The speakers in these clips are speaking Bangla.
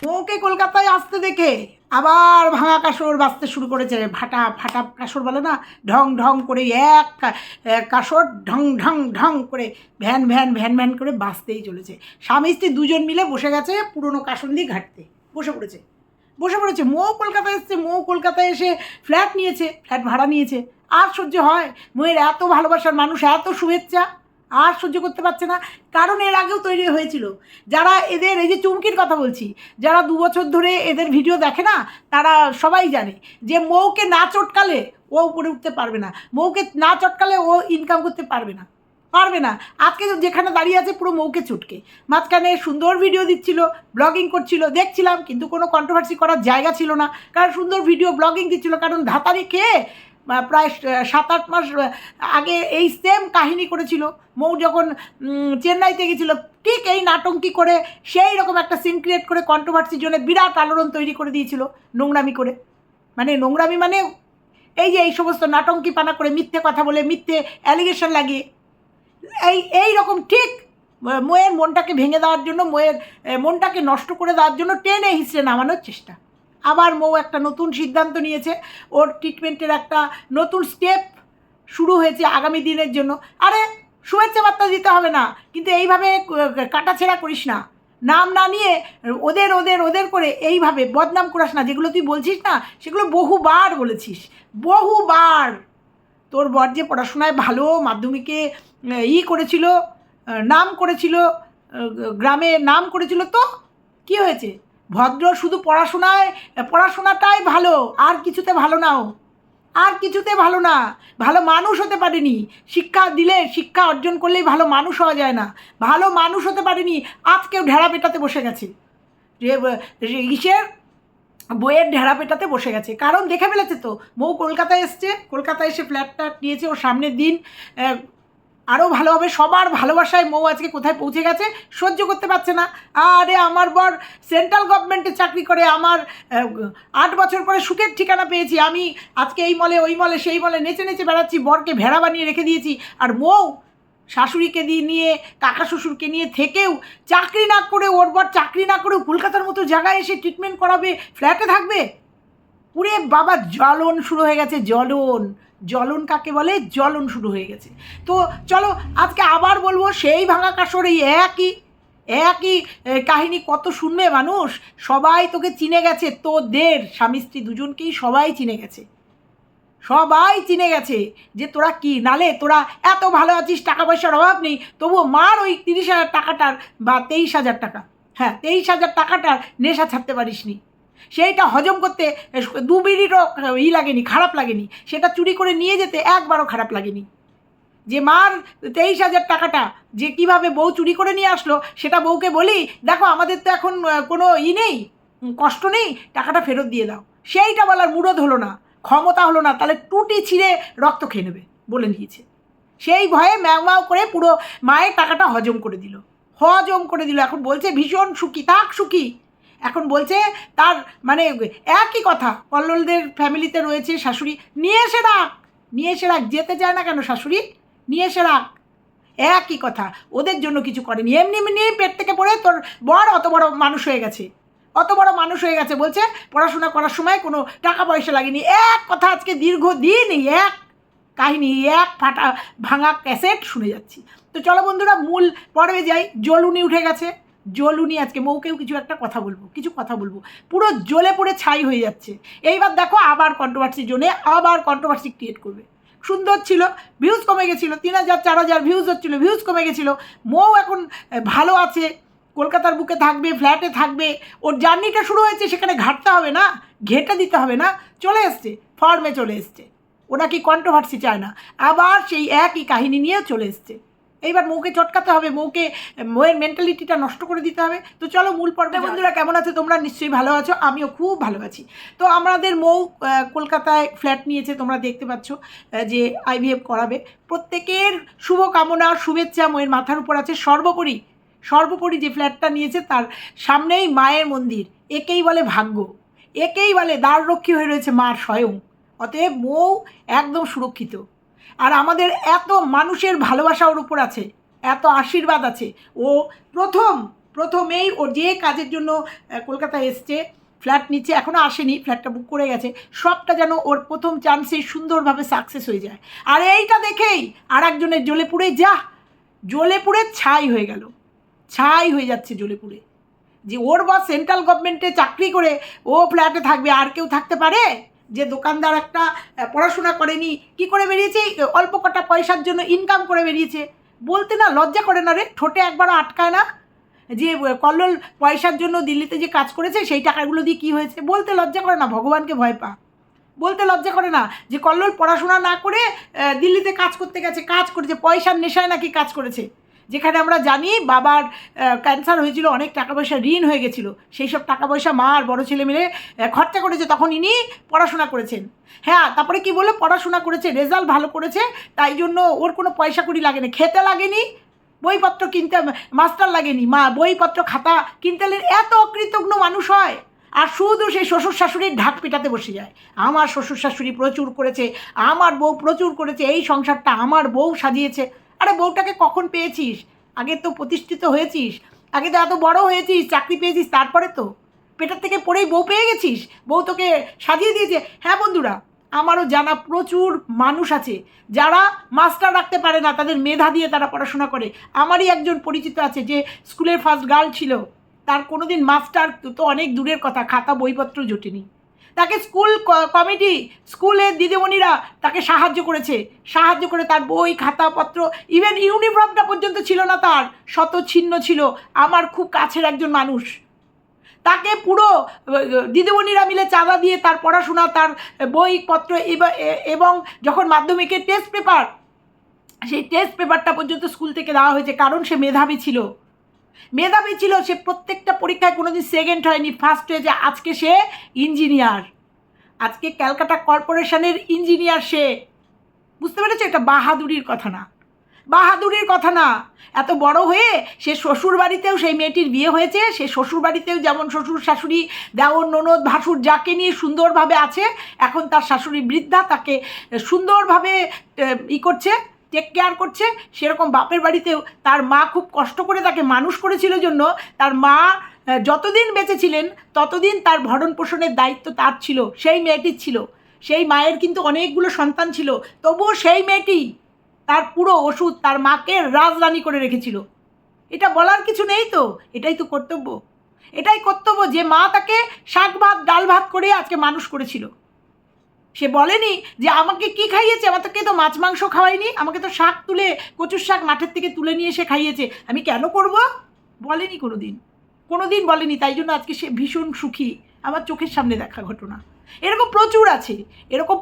ওকে কলকাতায় আসতে দেখে আবার ভাঙা কাসর বাজতে শুরু করেছে। ফাটা ফাটা কাসর বলে না, ঢং ঢং করে এক কাসর ঢং ঢং ঢং করে ভ্যান ভ্যান ভ্যান ভ্যান করে বাজতেই চলেছে। স্বামী স্ত্রী দুজন মিলে বসে গেছে পুরনো কাসন্দি ঘাটতে, বসে পড়েছে। মৌ কলকাতায় এসছে, মৌ কলকাতায় এসে ফ্ল্যাট নিয়েছে, ফ্ল্যাট ভাড়া নিয়েছে। আর সহ্য হয়? মৌয়ের এত ভালোবাসার মানুষ, এত শুভেচ্ছা আর সহ্য করতে পারছে না। কারণ এর আগেও তৈরি হয়েছিল। যারা এদের, এই যে চুমকির কথা বলছি, যারা 2 বছর ধরে এদের ভিডিও দেখে না, তারা সবাই জানে যে মৌকে না চটকালে ও উপরে উঠতে পারবে না, মৌকে না চটকালে ও ইনকাম করতে পারবে না। আজকে যেখানে দাঁড়িয়ে আছে পুরো মৌকে চটকে। মাঝখানে সুন্দর ভিডিও দিচ্ছিল, ব্লগিং করছিল, দেখছিলাম, কিন্তু কোনো কন্ট্রোভার্সি করার জায়গা ছিল না, কারণ সুন্দর ভিডিও ব্লগিং দিচ্ছিল। কারণ ধাতারি খেয়ে প্রায় 7-8 মাস আগে এই সেম কাহিনী করেছিল। মৌ যখন চেন্নাইতে গেছিলো, ঠিক এই নাটঙ্কি করে সেই রকম একটা সিন ক্রিয়েট করে কন্ট্রোভার্সির জন্য বিরাট আলোড়ন তৈরি করে দিয়েছিল, নোংরামি করে। নোংরামি মানে এই যে এই সমস্ত নাটঙ্কি পানা করে, মিথ্যে কথা বলে, মিথ্যে অ্যালিগেশন লাগিয়ে, এই রকম ঠিক ময়ের মনটাকে ভেঙে দেওয়ার জন্য, ময়ের মনটাকে নষ্ট করে দেওয়ার জন্য টেনে হিসড়ে নামানোর চেষ্টা। আবার মৌ একটা নতুন সিদ্ধান্ত নিয়েছে, ওর ট্রিটমেন্টের একটা নতুন স্টেপ শুরু হয়েছে আগামী দিনের জন্য। আরে শুভেচ্ছা বার্তা দিতে হবে না, কিন্তু এইভাবে কাটাছেঁড়া করিস না, নাম না নিয়ে ওদের করে এইভাবে বদনাম করাস না। যেগুলো তুই বলছিস না, সেগুলো বহুবার বলেছিস, বহুবার। তোর বর যে পড়াশোনায় ভালো, মাধ্যমিকে করেছিল, নাম করেছিল, গ্রামে নাম করেছিল, তো কি হয়েছে? ভদ্র শুধু পড়াশোনাটাই ভালো, আর কিছুতে ভালো নাও, আর কিছুতে ভালো না, ভালো মানুষ হতে পারেনি। শিক্ষা দিলে, শিক্ষা অর্জন করলেই ভালো মানুষ হওয়া যায় না, ভালো মানুষ হতে পারেনি। আজকেও ঢেড়া পেটাতে বসে গেছে, ইসের বইয়ের ঢেড়া পেটাতে বসে গেছে। কারণ দেখে ফেলেছে তো, মৌ কলকাতায় এসে ফ্ল্যাটটা নিয়েছে, ওর সামনের দিন আরও ভালো হবে। সবার ভালোবাসায় মৌ আজকে কোথায় পৌঁছে গেছে, সহ্য করতে পারছে না। আরে আমার বর সেন্ট্রাল গভর্নমেন্টে চাকরি করে, আমার 8 বছর পরে সুখের ঠিকানা পেয়েছি, আমি আজকে এই মলে ওই মলে সেই মলে নেচে নেচে বেড়াচ্ছি, বরকে ভেড়া বানিয়ে রেখে দিয়েছি। আর মৌ শাশুড়িকে নিয়ে, কাকা শ্বশুরকে নিয়ে থেকেও, চাকরি না করে, ওর বর চাকরি না করেও কলকাতার মতো জায়গায় এসে ট্রিটমেন্ট করাবে, ফ্ল্যাটে থাকবে। পুরে বাবা জ্বলন শুরু হয়ে গেছে, জ্বলন কাকে বলে? জ্বলন শুরু হয়ে গেছে। তো চলো আজকে আবার বলবো, সেই ভাঙা কাসর, এই একই কাহিনী কত শুনবে মানুষ। সবাই তোকে চিনে গেছে, তোদের স্বামী স্ত্রী দুজনকেই সবাই চিনে গেছে যে তোরা কি, নালে তোরা এত ভালো আছিস, টাকা পয়সার অভাব নেই, তবুও মার ওই 30,000 টাকাটার বা 23,000 টাকা, হ্যাঁ 23,000 টাকাটার নেশা ছাড়তে পারিসনি। সেইটা হজম করতে 2 বিড়িরও লাগেনি, খারাপ লাগেনি। সেটা চুরি করে নিয়ে যেতে একবারও খারাপ লাগেনি। যে মার 23,000 টাকাটা যে কিভাবে বউ চুরি করে নিয়ে আসলো, সেটা বউকে বলি, দেখো আমাদের তো এখন কোনো নেই, কষ্ট নেই, টাকাটা ফেরত দিয়ে দাও। সেইটা বলার মুরদ হলো না, ক্ষমতা হলো না, তাহলে টুটি ছিঁড়ে রক্ত খেয়ে নেবে বলে নিয়েছে। সেই ভয়ে ম্যাও করে পুরো মায়ের টাকাটা হজম করে দিল। এখন বলছে ভীষণ সুখী, সুখী। এখন বলছে তার একই কথা, কল্লোলদের ফ্যামিলিতে রয়েছে শাশুড়ি, নিয়ে এসে রাখ, যেতে চায় না কেন শাশুড়ি, নিয়ে এসে রাখ। একই কথা, ওদের জন্য কিছু করেনি, এমনি পেট থেকে পড়ে তোর বর অত বড় মানুষ হয়ে গেছে, বলছে পড়াশোনা করার সময় কোনো টাকা পয়সা লাগেনি। এক কথা আজকে দীর্ঘদিন এক কাহিনী, এক ফাটা ভাঙা ক্যাসেট শুনে যাচ্ছি। তো চলো বন্ধুরা, মূল পর্বে যাই। জ্বলুনি উঠে গেছে, আজকে মৌকেও কিছু কথা বলবো, পুরো জ্বলে পড়ে ছাই হয়ে যাচ্ছে। এইবার দেখো আবার কন্ট্রোভার্সির জন্য আবার কন্ট্রোভার্সি ক্রিয়েট করবে। সুন্দর ছিল, ভিউজ কমে গেছিলো, 3,000-4,000 ভিউজ হচ্ছিলো, ভিউজ কমে গেছিলো। মৌ এখন ভালো আছে, কলকাতার বুকে থাকবে, ফ্ল্যাটে থাকবে, ওর জার্নিটা শুরু হয়েছে, সেখানে ঘাটতে হবে না, ঘেটে দিতে হবে না, চলে এসছে, ফর্মে চলে এসছে। ওরা কি কন্ট্রোভার্সি চায় না, আবার সেই একই কাহিনী নিয়ে চলে এসছে। এইবার মৌকে চটকাতে হবে, মৌয়ের মেন্টালিটিটা নষ্ট করে দিতে হবে। তো চলো মূল পর্বে। বন্ধুরা কেমন আছো তোমরা? নিশ্চয়ই ভালো আছো, আমিও খুব ভালো আছি। তো আমাদের মৌ কলকাতায় ফ্ল্যাট নিয়েছে, তোমরা দেখতে পাচ্ছ যে IVF করাবে। প্রত্যেকের শুভকামনা, শুভেচ্ছা মৌয়ের মাথার উপর আছে। সর্বোপরি যে ফ্ল্যাটটা নিয়েছে তার সামনেই মায়ের মন্দির, একেই বলে ভাগ্য, একেই বলে দ্বাররক্ষী হয়ে রয়েছে মার স্বয়ং। অতএব মৌ একদম সুরক্ষিত। আর আমাদের এত মানুষের ভালোবাসা ওর উপর আছে, এত আশীর্বাদ আছে। ও প্রথম প্রথমেই ও যে কাজের জন্য কলকাতায় এসছে, ফ্ল্যাট নিচ্ছে, এখনও আসেনি, ফ্ল্যাটটা বুক করে গেছে, সবটা যেন ওর প্রথম চান্সেই সুন্দরভাবে সাকসেস হয়ে যায়। আর এইটা দেখেই আর একজনের জ্বলে পুড়ে জ্বলে পুড়ে ছাই হয়ে গেল, ছাই হয়ে যাচ্ছে জ্বলে পুড়ে। যে ওর বস সেন্ট্রাল গভর্নমেন্টে চাকরি করে ও ফ্ল্যাটে থাকবে, আর কেউ থাকতে পারে? যে দোকানদার একটা পড়াশোনা করেনি, কি করে বেরিয়েছে? অল্প কটা পয়সার জন্য ইনকাম করে বেরিয়েছে। বলতে না লজ্জা করে না রে? ঠোঁটে একবারও আটকায় না যে কল্লোল পয়সার জন্য দিল্লিতে যে কাজ করেছে সেই টাকাগুলো দিয়ে কী হয়েছে? বলতে লজ্জা করে না? ভগবানকে ভয় পা। বলতে লজ্জা করে না যে কল্লোল পড়াশোনা না করে দিল্লিতে কাজ করতে গেছে, কাজ করেছে, পয়সার নেশায় নাকি কাজ করেছে? যেখানে আমরা জানি বাবার ক্যান্সার হয়েছিল, অনেক টাকা পয়সা ঋণ হয়ে গেছিলো, সেই সব টাকা পয়সা মা আর বড়ো ছেলে মিলে খরচা করেছে, তখন ইনি পড়াশোনা করেছেন। হ্যাঁ, তারপরে কি বলে পড়াশোনা করেছে, রেজাল্ট ভালো করেছে, তাই জন্য ওর কোনো পয়সা কড়ি লাগেনি, খেতে লাগেনি, বইপত্র কিনতে মাস্টার লাগেনি, বইপত্র খাতা কিনতে লাগেনি। এত অকৃতজ্ঞ মানুষ হয়, আর শুধু সেই শ্বশুর শাশুড়ির ঢাক পিটাতে বসে যায়। আমার শ্বশুর শাশুড়ি প্রচুর করেছে, আমার বউ প্রচুর করেছে, এই সংসারটা আমার বউ সাজিয়েছে। আরে বউটাকে কখন পেয়েছিস? আগে তো প্রতিষ্ঠিত হয়েছিস, আগে তো এত বড় হয়েছিস, চাকরি পেয়েছিস, তারপরে তো পেটার থেকে পড়েই বউ পেয়ে গেছিস, বউ তোকে সাজিয়ে দিয়েছে। হ্যাঁ বন্ধুরা, আমারও জানা প্রচুর মানুষ আছে যারা মাস্টার রাখতে পারে না, তাদের মেধা দিয়ে তারা পড়াশোনা করে। আমারই একজন পরিচিত আছে যে স্কুলের ফার্স্ট গার্ল ছিল, তার কোনো দিন মাস্টার তো অনেক দূরের কথা, খাতা বইপত্র জোটেনি। তাকে স্কুল কমিটি, স্কুলের দিদিমণিরা তাকে সাহায্য করে তার বই খাতাপত্র, ইভেন ইউনিফর্মটা পর্যন্ত ছিল না তার, শত ছিন্ন ছিল। আমার খুব কাছের একজন মানুষ, তাকে পুরো দিদিমণিরা মিলে চাঁদা দিয়ে তার পড়াশোনা, তার বইপত্র এবং যখন মাধ্যমিকের টেস্ট পেপার, সেই টেস্ট পেপারটা পর্যন্ত স্কুল থেকে দেওয়া হয়েছে, কারণ সে মেধাবী ছিল। সে প্রত্যেকটা পরীক্ষায় কোনোদিন সেকেন্ড হয়নি, ফার্স্ট হয়েছে। আজকে সে ইঞ্জিনিয়ার, আজকে ক্যালকাটা কর্পোরেশনের ইঞ্জিনিয়ার সে। বুঝতে পেরেছে? এটা বাহাদুরির কথা না, এত বড় হয়ে সে শ্বশুর বাড়িতেও সেই মেয়েটির বিয়ে হয়েছে, সে শ্বশুর বাড়িতেও যেমন শ্বশুর শাশুড়ি দেওর ননদ ভাসুর যাকে নিয়ে সুন্দরভাবে আছে, এখন তার শাশুড়ি বৃদ্ধা, তাকে সুন্দরভাবে করছে, টেক কেয়ার করছে, সেরকম বাপের বাড়িতেও তার মা খুব কষ্ট করে তাকে মানুষ করেছিল জন্য তার মা যতদিন বেঁচে ছিলেন ততদিন তার ভরণ পোষণের দায়িত্ব তার ছিল, সেই মেয়েটির ছিল। সেই মায়ের কিন্তু অনেকগুলো সন্তান ছিল, তবুও সেই মেয়েটি তার পুরো ওষুধ তার মাকে রাজরানী করে রেখেছিল। এটা বলার কিছু নেই তো, এটাই তো কর্তব্য, যে মা তাকে শাক ভাত ডাল ভাত করে আজকে মানুষ করেছিল। সে বলেনি যে আমাকে কি খাইয়েছে, আমাকে তো মাছ মাংস খাওয়ায়নি, আমাকে তো শাক তুলে, কচুর শাক মাঠের থেকে তুলে নিয়ে এসে খাইয়েছে, আমি কেন করব? বলেনি কোনোদিন বলেনি। তাই জন্য আজকে সে ভীষণ সুখী। আমার চোখের সামনে দেখা ঘটনা। এরকম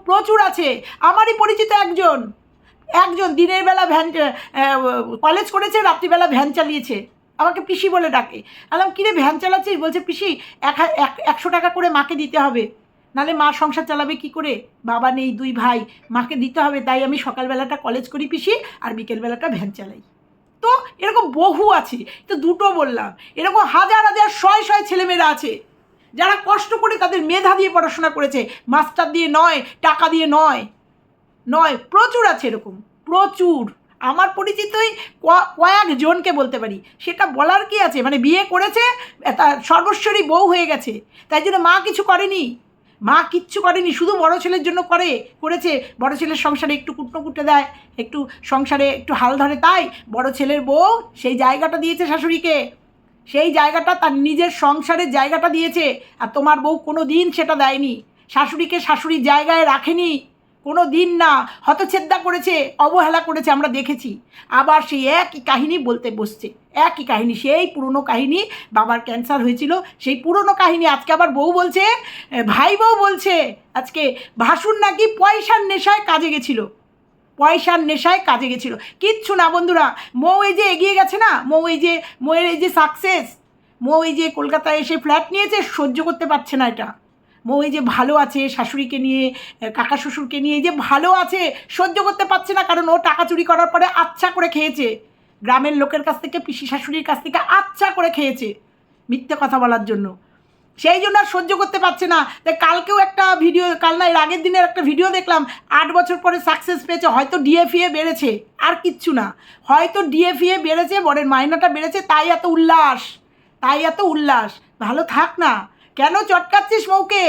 প্রচুর আছে। আমারই পরিচিত একজন দিনের বেলা ভ্যান কলেজ করেছে, রাত্রিবেলা ভ্যান চালিয়েছে, আমাকে পিসি বলে ডাকে। বললাম কিরে ভ্যান চালাচ্ছিস? বলছে পিসি 100 টাকা করে মাকে দিতে হবে, নাহলে মা সংসার চালাবে কি করে, বাবা নেই, 2 ভাই, মাকে দিতে হবে, তাই আমি সকালবেলাটা কলেজ করি পিসি, আর বিকেলবেলাটা ভ্যান চালাই। তো এরকম বহু আছে, তো দুটো বললাম, এরকম হাজার শয় ছেলেমেয়েরা আছে যারা কষ্ট করে তাদের মেধা দিয়ে পড়াশোনা করেছে, মাস্টার দিয়ে নয়, টাকা দিয়ে নয়, প্রচুর আছে এরকম, প্রচুর। আমার পরিচিতই কয়েকজনকে বলতে পারি। সেটা বলার কি আছে, মানে বিয়ে করেছে, তার সর্বস্বরী বউ হয়ে গেছে, তাই জন্য মা কিচ্ছু করেনি, শুধু বড় ছেলের জন্য করেছে। বড় ছেলের সংসারে একটু কুটনো কুটে দেয়, একটু সংসারে একটু হাল ধরে, তাই বড় ছেলের বউ সেই জায়গাটা দিয়েছে শাশুড়িকে, সেই জায়গাটা তার নিজের সংসারের জায়গাটা দিয়েছে। আর তোমার বউ কোনো দিন সেটা দেয়নি, শাশুড়িকে শাশুড়ির জায়গায় রাখেনি, কোনো দিন না, হতচ্ছেদ্যা করেছে, অবহেলা করেছে, আমরা দেখেছি। আবার সেই একই কাহিনী বলতে বসছে, একই কাহিনী, সেই পুরনো কাহিনী, বাবার ক্যান্সার হয়েছিল, সেই পুরনো কাহিনী আজকে আবার বউ বলছে, ভাই বউ বলছে আজকে ভাসুর নাকি পয়সার নেশায় কাজে গেছিলো, কিচ্ছু না বন্ধুরা। মৌ এই যে এগিয়ে গেছে না, মৌয়ের এই যে সাকসেস, মৌ এই যে কলকাতায় এসে ফ্ল্যাট নিয়েছে, সহ্য করতে পারছে না এটা। মৌ এই যে ভালো আছে, শাশুড়িকে নিয়ে, কাকা শ্বশুরকে নিয়ে যে ভালো আছে, সহ্য করতে পারছে না, কারণ ও টাকা চুরি করার পরে আচ্ছা করে খেয়েছে, গ্রামের লোকের কাছ থেকে, পিসি শাশুড়ির কাছ থেকে আচ্ছা করে খেয়েছে মিথ্যে কথা বলার জন্য, সেই জন্য আর সহ্য করতে পারছে না। তাই কালকেও একটা ভিডিও, কাল না এর আগের দিনের একটা ভিডিও দেখলাম, 8 বছর পরে সাকসেস পেয়েছে, হয়তো ডিএফিএ বেড়েছে, আর কিচ্ছু না, হয়তো ডিএফিএ বেড়েছে, বরের মাইনাটা বেড়েছে, তাই এত উল্লাস, তাই এত উল্লাস। ভালো থাক না, কেন চটকাচ্ছিস মৌকে?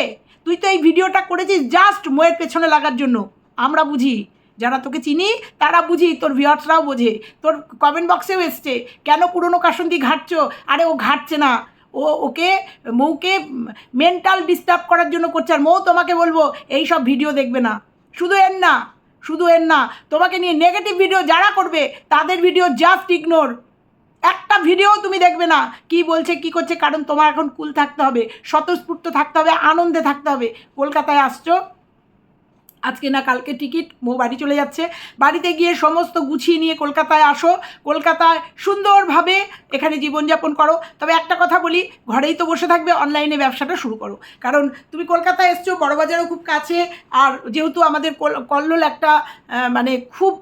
তুই তো এই ভিডিওটা করেছিস জাস্ট মোয়ের পেছনে লাগার জন্য। আমরা বুঝি, যারা তোকে চিনি তারা বুঝি, তোর ভিউয়ার্সরাও বোঝে, তোর কমেন্ট বক্সেও এসছে কেন পুরনো কাসুন্দি ঘাটছো। আরে ও ঘাটছে না, ওকে মৌকে মেন্টাল ডিস্টার্ব করার জন্য করছে। আর মৌ তোমাকে বলবো এই সব ভিডিও দেখবে না, শুধু এর না, তোমাকে নিয়ে নেগেটিভ ভিডিও যারা করবে তাদের ভিডিও জাস্ট ইগনোর। একটা ভিডিও তুমি দেখবে না কি বলছে কি করছে, কারণ তোমার এখন কুল থাকতে হবে, স্বতঃস্ফূর্ত থাকতে হবে, আনন্দে থাকতে হবে। কলকাতায় আসছো, আজকে না কালকে টিকিট, মৌ বাড়ি চলে যাচ্ছে। বাড়িতে গিয়ে সমস্ত গুছিয়ে নিয়ে কলকাতায় আসো, কলকাতায় সুন্দরভাবে এখানে জীবনযাপন করো। তবে একটা কথা বলি, ঘরেই তো বসে থাকবে, অনলাইনে ব্যবসাটা শুরু করো। কারণ তুমি কলকাতায় এসছো, বড়বাজারও খুব কাছে, আর যেহেতু আমাদের কল্লোল একটা মানে খুব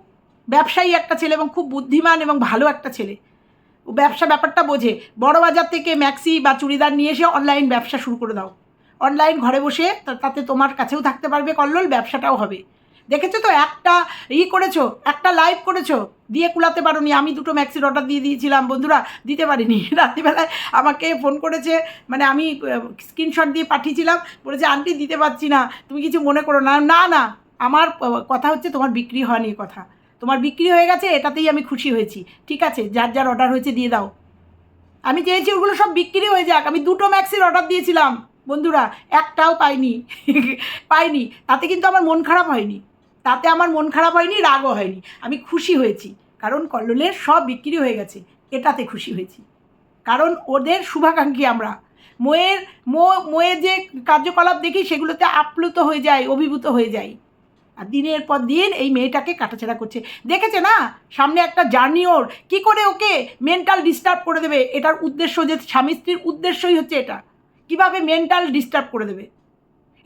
ব্যবসায়ী একটা ছেলে এবং খুব বুদ্ধিমান এবং ভালো একটা ছেলে, ব্যবসা ব্যাপারটা বোঝে। বড়বাজার থেকে ম্যাক্সি বা চুড়িদার নিয়ে এসে অনলাইন ব্যবসা শুরু করে দাও। অনলাইন ঘরে বসে, তাতে তোমার কাছেও থাকতে পারবে কল্লোল, ব্যবসাটাও হবে। দেখেছো তো, একটা করেছো, একটা লাইভ করেছো, দিয়ে কুলাতে পারোনি। আমি 2টো ম্যাক্সির অর্ডার দিয়ে দিয়েছিলাম বন্ধুরা, দিতে পারিনি। রাত্রিবেলায় আমাকে ফোন করেছে, মানে আমি স্ক্রিনশট দিয়ে পাঠিয়েছিলাম, বলেছে আন্টি দিতে পারছি না, তুমি কিছু মনে করো না। না না, আমার কথা হচ্ছে তোমার বিক্রি হওয়া নিয়ে কথা। তোমার বিক্রি হয়ে গেছে, এটাতেই আমি খুশি হয়েছি। ঠিক আছে, যার যার অর্ডার হয়েছে দিয়ে দাও। আমি চেয়েছি ওগুলো সব বিক্রি হয়ে যাক। আমি 2টো ম্যাক্সির অর্ডার দিয়েছিলাম বন্ধুরা, একটাও পাইনি। তাতে কিন্তু আমার মন খারাপ হয়নি, রাগও হয়নি, আমি খুশি হয়েছি। কারণ কল্লোলের সব বিক্রি হয়ে গেছে, এটাতে খুশি হয়েছি। কারণ ওদের শুভাকাঙ্ক্ষী আমরা। মোয়ের যে কার্যকলাপ দেখি সেগুলোতে আপ্লুত হয়ে যায়, অভিভূত হয়ে যায়। আর দিনের পর দিন এই মেয়েটাকে কাটাছেড়া করছে। দেখেছে না সামনে একটা জার্নি, ওর কী করে ওকে মেন্টাল ডিস্টার্ব করে দেবে। এটার উদ্দেশ্য, যে স্বামী স্ত্রীর উদ্দেশ্যই হচ্ছে এটা, কীভাবে মেন্টাল ডিস্টার্ব করে দেবে।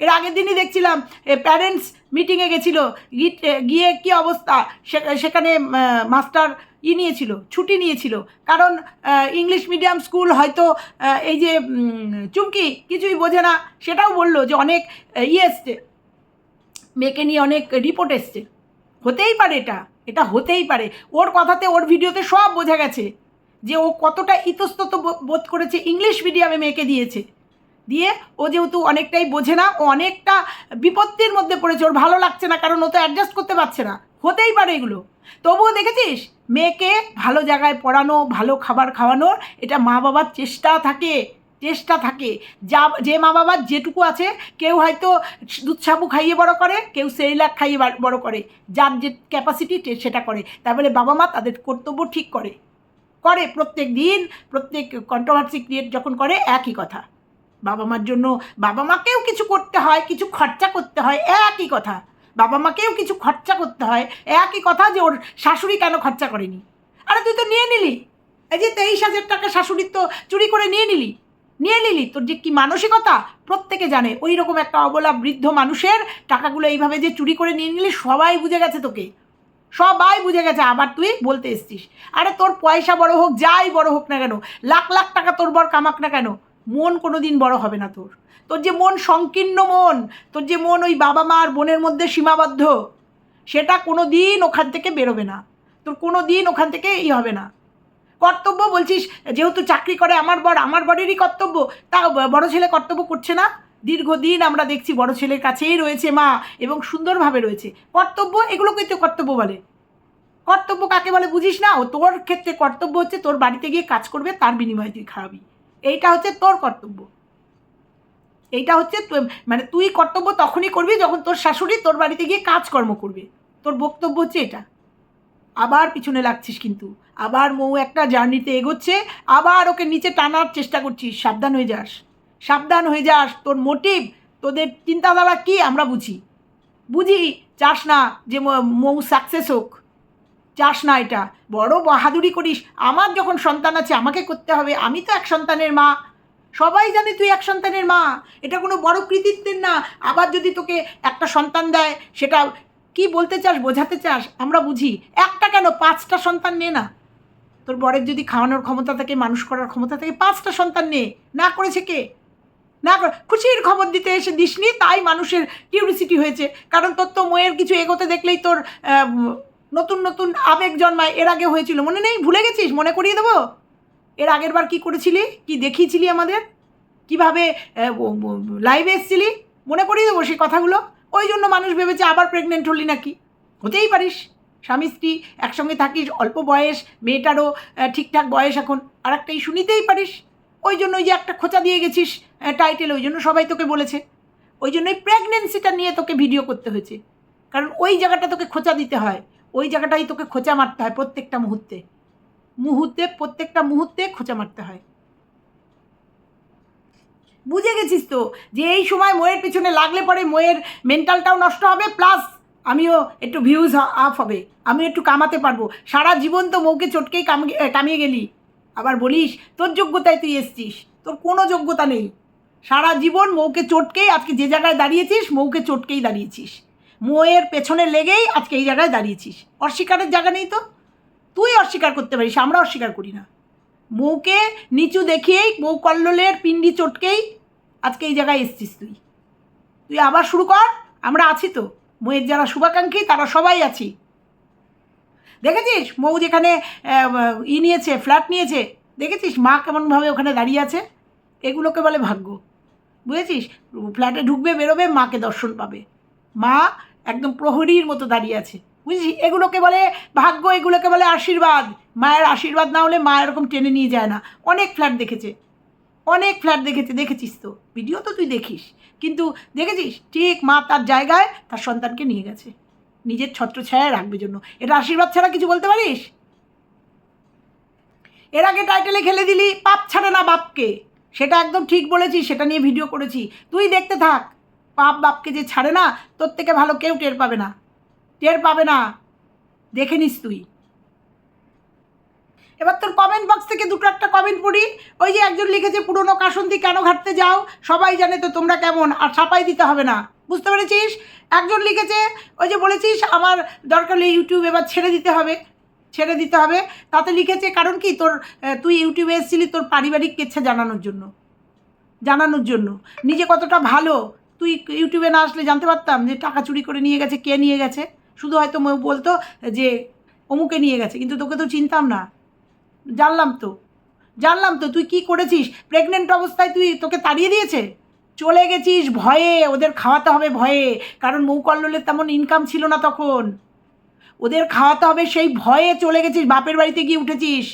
এর আগের দিনই দেখছিলাম প্যারেন্টস মিটিংয়ে গেছিলো, গিয়ে কী অবস্থা, সেখানে মাস্টার ছুটি নিয়েছিল। কারণ ইংলিশ মিডিয়াম স্কুল হয়তো এই যে চুমকি কিছুই বোঝে না, সেটাও বললো যে অনেক এসছে, মেয়েকে নিয়ে অনেক রিপোর্ট এসছে। হতেই পারে, এটা হতেই পারে। ওর কথাতে, ওর ভিডিওতে সব বোঝা গেছে যে ও কতটা ইতস্তত বোধ করেছে। ইংলিশ মিডিয়ামে মেয়েকে দিয়ে ও যেহেতু অনেকটাই বোঝে না, ও অনেকটা বিপত্তির মধ্যে পড়েছে। ওর ভালো লাগছে না, কারণ ও তো অ্যাডজাস্ট করতে পারছে না। হতেই পারে এগুলো। তবুও দেখেছিস মেয়েকে ভালো জায়গায় পড়ানো, ভালো খাবার খাওয়ানোর, এটা মা বাবার চেষ্টা থাকে। যে মা বাবার যেটুকু আছে, কেউ হয়তো দুধ সাবু খাইয়ে বড় করে, কেউ সেরিলাক খাইয়ে বড় করে, যার যে ক্যাপাসিটি সেটা করে। তাই বলে বাবা মা তাদের কর্তব্য ঠিক করে প্রত্যেক দিন, প্রত্যেক কন্ট্রোভার্সি ক্রিয়েট যখন করে, একই কথা। বাবা মার জন্য বাবা মাকেও কিছু করতে হয়, কিছু খরচা করতে হয়, একই কথা। বাবা মাকেও কিছু খরচা করতে হয়, একই কথা। যে ওর শাশুড়ি কেন খরচা করেনি? আরে তুই তো নিয়ে নিলি, এই যে 23,000 টাকা শাশুড়ির তো চুরি করে নিয়ে নিলি। তোর যে কি মানসিকতা প্রত্যেকে জানে। ওই রকম একটা অবলা বৃদ্ধ মানুষের টাকাগুলো এইভাবে যে চুরি করে নিয়ে নিলি, সবাই বুঝে গেছে তোকে, সবাই বুঝে গেছে। আবার তুই বলতে এসছিস, আরে তোর পয়সা বড় হোক, যাই বড় হোক না কেন, লাখ লাখ টাকা তোর বর কামাক না কেন, মন কোনো দিন বড় হবে না তোর। যে মন সংকীর্ণ মন, তোর যে মন ওই বাবা মা আর বোনের মধ্যে সীমাবদ্ধ, সেটা কোনো দিন ওখান থেকে বেরোবে না। তোর কোনো দিন ওখান থেকে হবে না। কর্তব্য বলছিস, যেহেতু চাকরি করে আমার বরেরই কর্তব্য। তা বড় ছেলে কর্তব্য করছে না? দীর্ঘদিন আমরা দেখছি বড় ছেলের কাছেই রয়েছে মা, এবং সুন্দরভাবে রয়েছে। কর্তব্য, এগুলোকেই তো কর্তব্য বলে। কর্তব্য কাকে বলে বুঝিস না? ও তোর ক্ষেত্রে কর্তব্য হচ্ছে তোর বাড়িতে গিয়ে কাজ করবে, তার বিনিময়ে তুই খাওয়াবি। এইটা হচ্ছে তোর কর্তব্য। এইটা হচ্ছে মানে তুই কর্তব্য তখনই করবি যখন তোর শাশুড়ি তোর বাড়িতে গিয়ে কাজকর্ম করবে। তোর বক্তব্য হচ্ছে এটা। আবার পিছনে লাগছিস, কিন্তু আবার মৌ একটা জার্নিতে এগোচ্ছে, আবার ওকে নিচে টানার চেষ্টা করছিস। সাবধান হয়ে যাস। তোর মোটিভ, তোদের চিন্তাধারা কি আমরা বুঝি। চাস না যে মৌ সাকসেস হোক, চাস না। এটা বড় বাহাদুরি করিস। আমার যখন সন্তান আছে আমাকে করতে হবে, আমি তো এক সন্তানের মা। সবাই জানে তুই এক সন্তানের মা, এটা কোনো বড় কৃতিত্বের না। আবার যদি তোকে একটা সন্তান দেয়, সেটা কি বলতে চাস, বোঝাতে চাস, আমরা বুঝি। একটা কেন, 5টা সন্তান নে না। তোর বরের যদি খাওয়ানোর ক্ষমতা থাকে, মানুষ করার ক্ষমতা থাকে, 5টা সন্তান নে। না করেছে কে? না করে খুশির খবর দিতে এসে দিসনি, তাই মানুষের কিউরিসিটি হয়েছে। কারণ তোর তো মেয়ের কিছু এগোতে দেখলেই তোর নতুন নতুন আবেগ জন্মায়। এর আগে হয়েছিল, মনে নেই? ভুলে গেছিস? মনে করিয়ে দেবো। এর আগের বার কী করেছিলি, কি দেখিয়েছিলি আমাদের, কীভাবে লাইভে এসেছিলি, মনে করিয়ে দেবো সেই কথাগুলো। ওই জন্য মানুষ ভেবেছে আবার প্রেগনেন্ট হলি নাকি। হতেই পারিস, স্বামী স্ত্রী একসঙ্গে থাকিস, অল্প বয়স, মেয়েটারও ঠিকঠাক বয়স এখন, আর একটা ইস্যু নিতেই পারিস। ওই জন্য ওই যে একটা খোঁচা দিয়ে গেছিস টাইটেল, ওই জন্য সবাই তোকে বলেছে। ওই জন্যই প্রেগনেন্সিটা নিয়ে তোকে ভিডিও করতে হয়েছে, কারণ ওই জায়গাটা তোকে খোঁচা দিতে হয়, ওই জায়গাটাই তোকে খোঁচা মারতে হয় প্রত্যেকটা মুহূর্তে, প্রত্যেকটা মুহূর্তে খোঁচা মারতে হয়। বুঝে গেছিস তো যে এই সময় মোয়ের পেছনে লাগলে পরে মোয়ের মেন্টালটাও নষ্ট হবে, প্লাস আমিও একটু ভিউজ আপ হবে, আমিও একটু কামাতে পারবো। সারা জীবন তো মৌকে চটকেই কামিয়ে গেলি, আবার বলিস তোর যোগ্যতায় তুই এসছিস, তোর কোনো যোগ্যতা নেই। সারা জীবন মৌকে চটকেই আজকে যে জায়গায় দাঁড়িয়েছিস, মৌকে চটকেই দাঁড়িয়েছিস, মোয়ের পেছনে লেগেই আজকে এই জায়গায় দাঁড়িয়েছিস। অস্বীকারের জায়গা নেই তো, তুই অস্বীকার করতে পারিস, আমরা অস্বীকার করি না। মৌকে নিচু দেখিয়েই, মৌ কল্লোলের পিণ্ডি চটকেই আজকে এই জায়গায় এসছিস তুই। তুই আবার শুরু কর, আমরা আছি তো, মৌয়ের যারা শুভাকাঙ্ক্ষী তারা সবাই আছি। দেখেছিস মৌ যেখানে নিয়েছে, ফ্ল্যাট নিয়েছে, দেখেছিস মা কেমনভাবে ওখানে দাঁড়িয়ে আছে। এগুলোকে বলে ভাগ্য, বুঝেছিস? ফ্ল্যাটে ঢুকবে, বেরোবে, মাকে দর্শন পাবে, মা একদম প্রহরীর মতো দাঁড়িয়ে আছে, বুঝেছিস? এগুলোকে বলে ভাগ্য, এগুলোকে বলে আশীর্বাদ। মায়ের আশীর্বাদ না হলে মা এরকম টেনে নিয়ে যায় না। অনেক ফ্ল্যাট দেখেছে, অনেক ফ্ল্যাট দেখেছে, দেখেছিস তো, ভিডিও তো তুই দেখিস, কিন্তু দেখেছিস ঠিক মা তার জায়গায় তার সন্তানকে নিয়ে গেছে, নিজের ছত্রছায়ায় রাখবে জন্য। এটা আশীর্বাদ ছাড়া কিছু বলতে পারিস? এর আগে টাইটেলে খেলে দিলি পাপ ছাড়ে না বাপকে, সেটা একদম ঠিক বলেছিস, সেটা নিয়ে ভিডিও করেছি, তুই দেখতে থাক। পাপ বাপকে যে ছাড়ে না, তোর থেকে ভালো কেউ টের পাবে না, টের পাবে না, দেখে নিস তুই। এবার তোর কমেন্ট বক্স থেকে দুটো একটা কমেন্ট পড়ি। ওই যে একজন লিখেছে পুরনো কাসন্তি কেন ঘাটতে যাও, সবাই জানে তো তোমরা কেমন, আর ছাপাই দিতে হবে না, বুঝতে পেরেছিস? একজন লিখেছে ওই যে বলেছিস আমার দরকার হলে ইউটিউব এবার ছেড়ে দিতে হবে, ছেড়ে দিতে হবে। তাতে লিখেছে কারণ কি, তুই ইউটিউবে এসেছিলি তোর পারিবারিক কেচ্ছা জানানোর জন্য, নিজে কতটা ভালো, তুই ইউটিউবে না আসলে জানতে পারতাম যে টাকা চুরি করে নিয়ে গেছে, কে নিয়ে গেছে। শুধু হয়তো বলতো যে অমুকে নিয়ে গেছে, কিন্তু তোকে তো চিনতাম না। জানলাম তো তুই কি করেছিস। প্রেগনেন্ট অবস্থায় তোকে তাড়িয়ে দিয়েছে, চলে গেছিস ভয়ে, ওদের খাওয়াতে হবে ভয়ে, কারণ মৌকল্লোলের তেমন ইনকাম ছিল না তখন, ওদের খাওয়াতে হবে সেই ভয়ে চলে গেছিস, বাপের বাড়িতে গিয়ে উঠেছিস।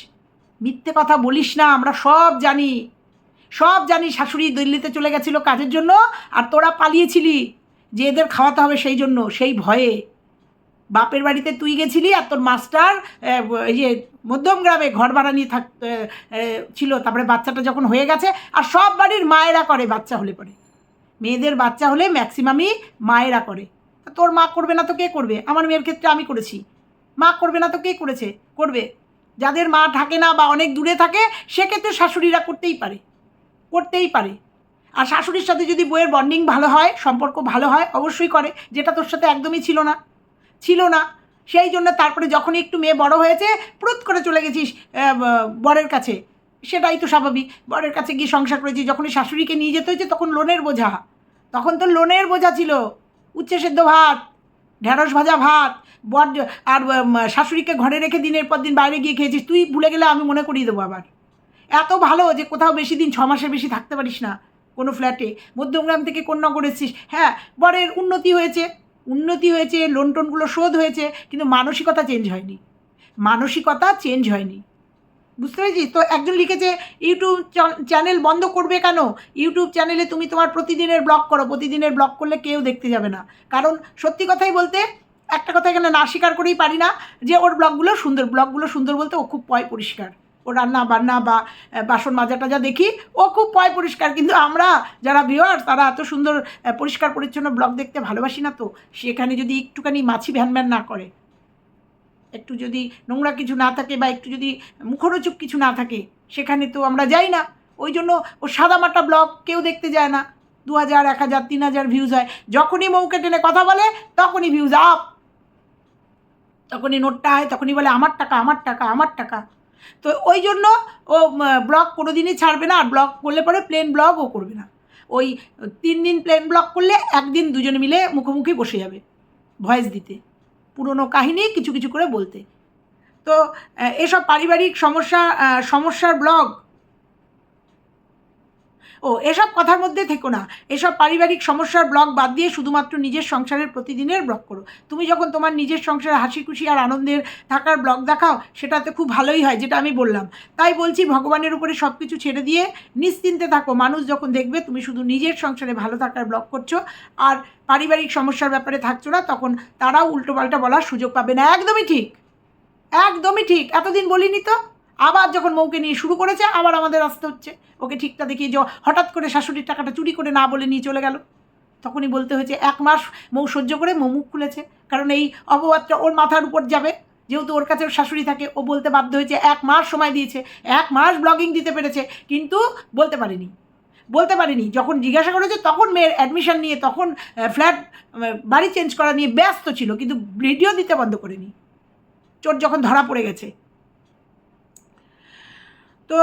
মিথ্যে কথা বলিস না, আমরা সব জানি, শাশুড়ি দিল্লিতে চলে গেছিল কাজের জন্য, আর তোরা পালিয়েছিলি যে এদের খাওয়াতে হবে সেই জন্য, সেই ভয়ে বাপের বাড়িতে তুই গেছিলি। আর তোর মাস্টার এই যে মধ্যমগ্রামে ঘর ভাড়া নিয়ে ছিল, তারপরে বাচ্চাটা যখন হয়ে গেছে, আর সব বাড়ির মায়েরা করে বাচ্চা হলে পরে, মেয়েদের বাচ্চা হলে ম্যাক্সিমামই মায়েরা করে। তোর মা করবে না তো কে করবে? আমার মেয়ের ক্ষেত্রে আমি করেছি, মা করবে না তো কে করবে? যাদের মা থাকে না বা অনেক দূরে থাকে, সেক্ষেত্রে শাশুড়িরা করতেই পারে। আর শাশুড়ির সাথে যদি বইয়ের বন্ডিং ভালো হয়, সম্পর্ক ভালো হয়, অবশ্যই করে, যেটা তোর সাথে একদমই ছিল না। সেই জন্য তারপরে যখনই একটু মেয়ে বড় হয়েছে, প্রুত করে চলে গেছিস বরের কাছে, সেটাই তো স্বাভাবিক। বরের কাছে গিয়ে সংসার করেছিস, যখনই শাশুড়িকে নিয়ে যেতে হয়েছে তখন লোনের বোঝা ছিল, উচ্ছে সেদ্ধ ভাত, ঢেঁড়স ভাজা ভাত, বর আর শাশুড়িকে ঘরে রেখে দিনের পর দিন বাইরে গিয়ে খেয়েছিস। তুই ভুলে গেলে আমি মনে করিয়ে দেবো আবার। এত ভালো যে কোথাও বেশি দিন, 6 মাসের বেশি থাকতে পারিস না কোনো ফ্ল্যাটে, মধ্যমগ্রাম থেকে কন্যাগর এসেছিস। হ্যাঁ, বরের উন্নতি হয়েছে, লোন টোনগুলো শোধ হয়েছে, কিন্তু মানসিকতা চেঞ্জ হয়নি, বুঝতে পেরেছিস? তো একজন লিখেছে ইউটিউব চ্যানেল বন্ধ করবে কেন? ইউটিউব চ্যানেলে তুমি তোমার প্রতিদিনের ব্লগ করো, প্রতিদিনের ব্লগ করলে কেউ দেখতে যাবে না। কারণ সত্যি কথাই বলতে, একটা কথা এখানে না স্বীকার করেই পারি না যে ওর ব্লগগুলো সুন্দর বলতে ও খুব পয় পরিষ্কার, ও রান্না বান্না বা বাসন মাজাটা যা দেখি ও খুব পয় পরিষ্কার, কিন্তু আমরা যারা ভিউয়ার তারা এত সুন্দর পরিষ্কার পরিচ্ছন্ন ব্লগ দেখতে ভালোবাসি না। তো সেখানে যদি একটুখানি মাছি ভ্যান না করে, একটু যদি নোংরা কিছু না থাকে বা একটু যদি মুখরোচক কিছু না থাকে, সেখানে তো আমরা যাই না। ওই জন্য ও সাদামাটা ব্লগ কেউ দেখতে যায় না, 2000, 1000, 3000 ভিউজ হয়। যখনই মৌকে টেনে কথা বলে তখনই ভিউজ আপ, তখনই নোটটা হয়, তখনই বলে আমার টাকা। তো ওই জন্য ও ব্লগ কোনো দিনই ছাড়বে না। আর ব্লগ করলে পরে প্লেন ব্লগ ও করবে না, ওই 3 দিন প্লেন ব্লগ করলে একদিন দুজনে মিলে মুখোমুখি বসে যাবে ভয়েস দিতে, পুরনো কাহিনী কিছু করে বলতে। তো এসব পারিবারিক সমস্যার ব্লগ, এসব কথার মধ্যে থেকো না। এসব পারিবারিক সমস্যার ব্লগ বাদ দিয়ে শুধুমাত্র নিজের সংসারের প্রতিদিনের ব্লগ করো। তুমি যখন তোমার নিজের সংসারে হাসি খুশি আর আনন্দের থাকার ব্লগ দেখাও, সেটাতে খুব ভালোই হয়, যেটা আমি বললাম। তাই বলছি, ভগবানের উপরে সব কিছু ছেড়ে দিয়ে নিশ্চিন্তে থাকো। মানুষ যখন দেখবে তুমি শুধু নিজের সংসারে ভালো থাকার ব্লগ করছো আর পারিবারিক সমস্যার ব্যাপারে থাকছো না, তখন তারাও উল্টোপাল্টা বলার সুযোগ পাবে না। একদমই ঠিক, একদমই ঠিক। এতদিন বলিনি তো, আবার যখন মৌকে নিয়ে শুরু করেছে আবার আমাদের আসতে হচ্ছে। ওকে ঠিকটা দেখিয়ে হঠাৎ করে শাশুড়ির টাকাটা চুরি করে না বলে নিয়ে চলে গেল, তখনই বলতে হয়েছে। 1 মাস মৌ সহ্য করে মৌ মুখ খুলেছে, কারণ এই অপবাদটা ওর মাথার উপর যাবে, যেহেতু ওর কাছে শাশুড়ি থাকে। ও বলতে বাধ্য হয়েছে, 1 মাস সময় দিয়েছে, 1 মাস ব্লগিং দিতে পেরেছে, কিন্তু বলতে পারিনি। যখন জিজ্ঞাসা করেছে তখন মেয়ের অ্যাডমিশন নিয়ে, তখন ফ্ল্যাট বাড়ি চেঞ্জ করা নিয়ে ব্যস্ত ছিল, কিন্তু ভিডিও দিতে বন্ধ করেনি চোর যখন ধরা পড়ে গেছে। তো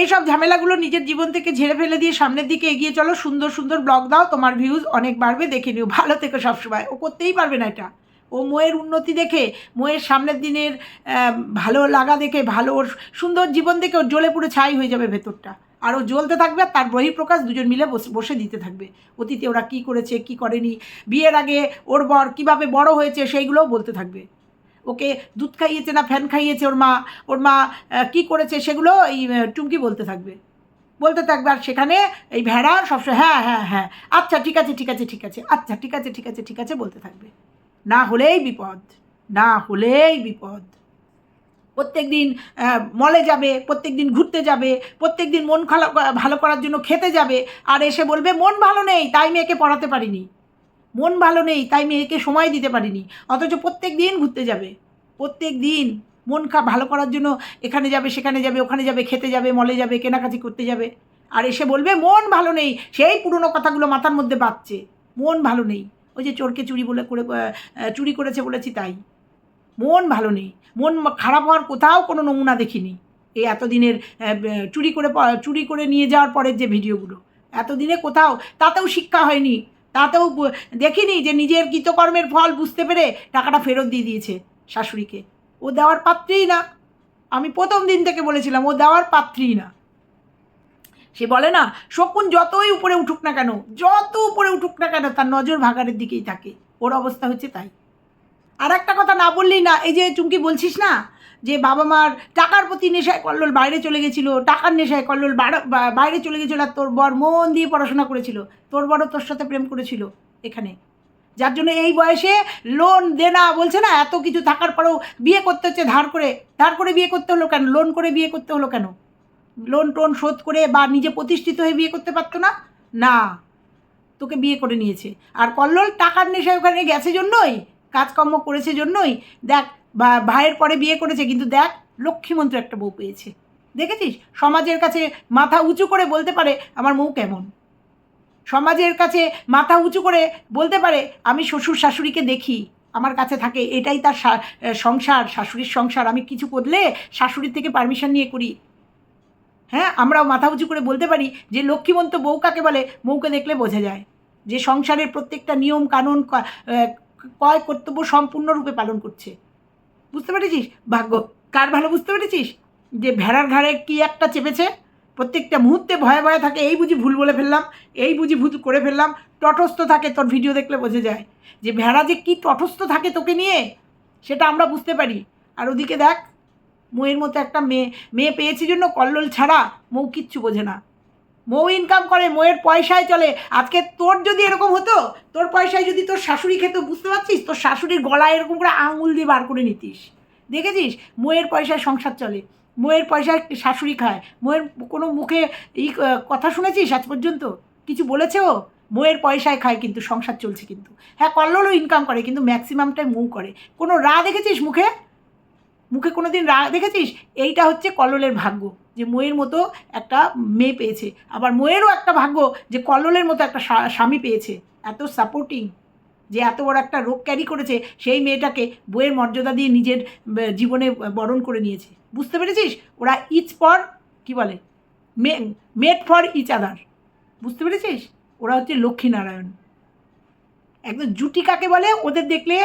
এইসব ঝামেলাগুলো নিজের জীবন থেকে ঝেড়ে ফেলে দিয়ে সামনের দিকে এগিয়ে চলো। সুন্দর সুন্দর ব্লগ দাও, তোমার ভিউজ অনেক বাড়বে, দেখে নিও। ভালো থেকো সবসময়। ও করতেই পারবে না এটা। ও মোয়ের উন্নতি দেখে, মোয়ের সামনের দিনের ভালো লাগা দেখে, ভালো ওর সুন্দর জীবন দেখে ওর জ্বলে পুরো ছাই হয়ে যাবে ভেতরটা। আর ও জ্বলতে থাকবে, আর তার বহিঃপ্রকাশ দুজন মিলে বসে দিতে থাকবে। অতীতে ওরা কী করেছে, কী করেনি, বিয়ের আগে ওর বর কীভাবে বড় হয়েছে, সেইগুলোও বলতে থাকবে। ওকে দুধ খাইয়েছে না ফ্যান খাইয়েছে ওর মা কী করেছে, সেগুলো এই টুমকি বলতে থাকবে। আর সেখানে এই ভেড়া সবসময় হ্যাঁ হ্যাঁ হ্যাঁ, আচ্ছা ঠিক আছে, আচ্ছা ঠিক আছে বলতে থাকবে। না হলেই বিপদ। প্রত্যেক দিন মলে যাবে, প্রত্যেক দিন ঘুরতে যাবে, প্রত্যেক দিন মন ভালো করার জন্য খেতে যাবে, আর এসে বলবে মন ভালো নেই তাই মেয়েকে পড়াতে পারিনি, মন ভালো নেই তাই মেয়েকে সময় দিতে পারিনি। অথচ প্রত্যেক দিন ঘুরতে যাবে, প্রত্যেক দিন মন ভালো করার জন্য এখানে যাবে, সেখানে যাবে, ওখানে যাবে, খেতে যাবে, মলে যাবে, কেনাকাটি করতে যাবে, আর এসে বলবে মন ভালো নেই। সেই পুরনো কথাগুলো মাথার মধ্যে বাজছে, মন ভালো নেই। ওই যে চোরকে চুরি করেছে বলেছি তাই। মন ভালো নেই, মন খারাপ হওয়ার কোথাও কোনো নমুনা দেখিনি। এই এতদিনের চুরি করে নিয়ে যাওয়ার পরের যে ভিডিওগুলো, এতদিনে কোথাও তাতেও শিক্ষা হয়নি, তাতেও দেখিনি যে নিজের কৃতকর্মের ফল বুঝতে পেরে টাকাটা ফেরত দিয়ে দিয়েছে শাশুড়িকে। ও দেওয়ার পাত্রই না। আমি প্রথম দিন থেকে বলেছিলাম ও দেওয়ার পাত্রই না। সে বলে না, শকুন যতই উপরে উঠুক না কেন, তার নজর ভাগাড়ের দিকেই থাকে। ওর অবস্থা হচ্ছে তাই। আর একটা কথা না বললেই না, এই যে চুমকি বলছিস না যে বাবা মার টাকার প্রতি নেশায় কল্লোল বাইরে চলে গেছিলো, টাকার নেশায় কল্লোল বাইরে চলে গেছিলো, আর তোর বর মন দিয়ে পড়াশোনা করেছিল, তোর বরও তোর সাথে প্রেম করেছিল এখানে, যার জন্য এই বয়সে লোন দেনা বলছে না, এত কিছু থাকার পরেও বিয়ে করতে হচ্ছে ধার করে বিয়ে করতে হলো কেন, লোন করে বিয়ে করতে হলো কেন? লোন টোন শোধ করে বা নিজে প্রতিষ্ঠিত হয়ে বিয়ে করতে পারতো না, তোকে বিয়ে করে নিয়েছে। আর কল্লোল টাকার নেশায় ওখানে গেছে জন্যই, কাজকর্ম করেছে জন্যই দেখ, ভাইয়ের পরে বিয়ে করেছে, কিন্তু দেখ লক্ষ্মীমন্ত্র একটা বউ পেয়েছে। দেখেছিস, সমাজের কাছে মাথা উঁচু করে বলতে পারে আমার বউ কেমন, সমাজের কাছে মাথা উঁচু করে বলতে পারে আমি শ্বশুর শাশুড়িকে দেখি, আমার কাছে থাকে, এটাই তার সংসার, শাশুড়ির সংসার, আমি কিছু করলে শাশুড়ির থেকে পারমিশন নিয়ে করি। হ্যাঁ, আমরাও মাথা উঁচু করে বলতে পারি যে লক্ষ্মীমন্ত বউ কাকে বলে, বউকে দেখলে বোঝা যায় যে সংসারের প্রত্যেকটা নিয়ম কানুন কয় কর্তব্য সম্পূর্ণরূপে পালন করছে। বুঝতে পেরেছিস ভাগ্য কার ভালো, বুঝতে পেরেছিস যে ভেড়ার ঘাড়ে কী একটা চেপেছে, প্রত্যেকটা মুহূর্তে ভয়ে থাকে, এই বুঝি ভুল বলে ফেললাম, এই বুঝি ভুল করে ফেললাম, তটস্থ থাকে। তোর ভিডিও দেখলে বোঝা যায় যে ভেড়া যে কী তটস্থ থাকে তোকে নিয়ে, সেটা আমরা বুঝতে পারি। আর ওদিকে দেখ, মৌয়ের মতো একটা মেয়ে পেয়েছে জন্য কল্লোল ছাড়া মৌ কিচ্ছু বোঝে না। মৌ ইনকাম করে, মৌয়ের পয়সায় চলে। আজকে তোর যদি এরকম হতো, তোর পয়সায় যদি তোর শাশুড়ি খেত, বুঝতে পারছিস, তোর শাশুড়ির গলায় এরকম করে আঙুল দিয়ে বার করে নিতিস। দেখেছিস, মৌয়ের পয়সায় সংসার চলে, মৌয়ের পয়সায় শাশুড়ি খায়। মৌয়ের কোনো মুখে এই কথা শুনেছিস আজ পর্যন্ত? কিছু বলেছে ও? মৌয়ের পয়সায় খায়, কিন্তু সংসার চলছে। কিন্তু হ্যাঁ, কল্লোলও ইনকাম করে, কিন্তু ম্যাক্সিমামটাই মৌ করে। কোনো দেখেছিস মুখে কোনো দিন দেখেছিস? এইটা হচ্ছে কল্লোলের ভাগ্য যে মৌয়ের মতো একটা মেয়ে পেয়েছে। আবার মৌয়েরও একটা ভাগ্য যে কল্লোলের মতো একটা স্বামী পেয়েছে, এত সাপোর্টিং, যে এত বড় একটা রোগ ক্যারি করেছে, সেই মেয়েটাকে বইয়ের মর্যাদা দিয়ে নিজের জীবনে বরণ করে নিয়েছে। বুঝতে পেরেছিস? ওরা ইচ ফর কী বলে, মেড ফর ইচ আদার। বুঝতে পেরেছিস? ওরা হচ্ছে লক্ষ্মীনারায়ণ। একদম জুটি কাকে বলে ওদের দেখলে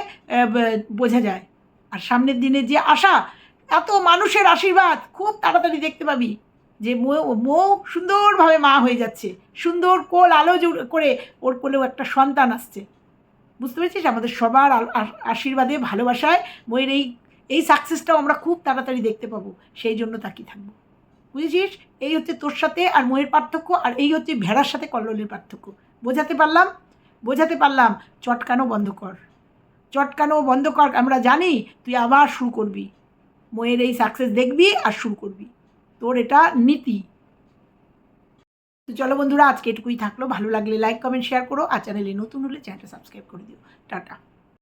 বোঝা যায়। আর সামনের দিনে যে আশা, এত মানুষের আশীর্বাদ খুব তাড়াতাড়ি দেখতে পাবি যে মৌ সুন্দরভাবে মা হয়ে যাচ্ছে, সুন্দর কোল আলো করে ওর কোলেও একটা সন্তান আসছে। বুঝতে পেরেছিস? আমাদের সবার আশীর্বাদে ভালোবাসায় ময়ের এই সাকসেসটাও আমরা খুব তাড়াতাড়ি দেখতে পাবো, সেই জন্য তাকিয়ে থাকবো। বুঝেছিস? এই হচ্ছে তোর সাথে আর ময়ের পার্থক্য, আর এই হচ্ছে ভেড়ার সাথে কল্লোলের পার্থক্য। বোঝাতে পারলাম। চটকানো বন্ধ কর, আমরা জানি তুই আবার শুরু করবি, ময়ের এই সাকসেস দেখবি আর শুরু করবি, তোর এটা নীতি। তো চলো বন্ধুরা, আজকে এটুকুই থাকলো। ভালো লাগলে লাইক কমেন্ট শেয়ার করো, আর চ্যানেলে নতুন হলে চ্যানেলটা সাবস্ক্রাইব করে দিও। টাটা।